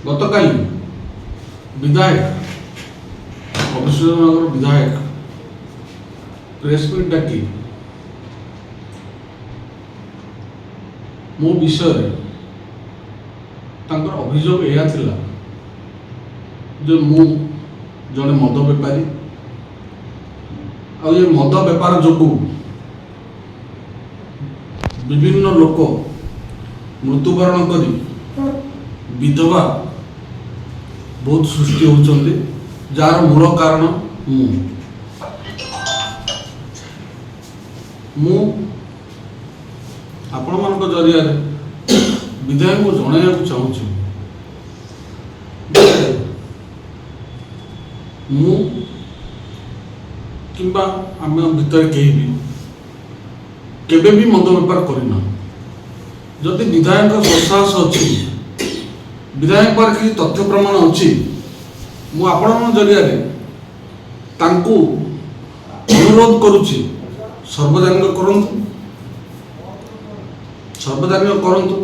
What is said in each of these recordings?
गतकाली विधायक अभिषेक विधायक press meet डाकी मो विषय अभियोग यह थिला जो मु जड़े मद बेपारी आ ये मद बेपार जो विभिन्न लोक मृत्युवरण करी विधवा बहुत सृष्टि होचंदी जार मूल कारण मु आपण मान जरिया विधायक को जणाया चाहूँ मु किंबा आम भीतर कहीं भी केबे भी मद बेपार करना जदि विधायक विश्वास अच्छी विधायक पर किसी तथ्य प्रमाण अच्छी मु आपण जरिया तांकु अनुरोध करुच्ची सार्वजनिक करंतु सार्वजनिक करंतु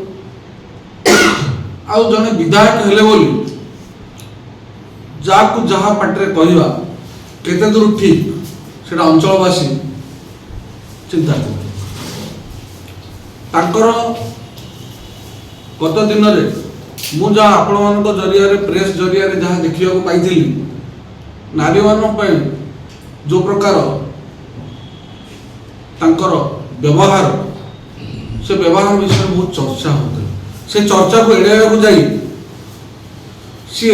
आउ जने विधायक हेले बोली जाकु जहा पाटरे कहवा केते दूर ठीक सेटा अंचलवासी चिंता कर तांकर गत दिन में मु जहाँ आपण मान जरिया प्रेस जरिया जहाँ देखा पाई नारी मान जो प्रकार तांकर व्यवहार से व्यवहार विषय बहुत चर्चा होता से चर्चा को एड़ाइया को जाई सी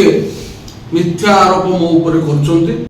मिथ्या आरोप मो ऊपर कर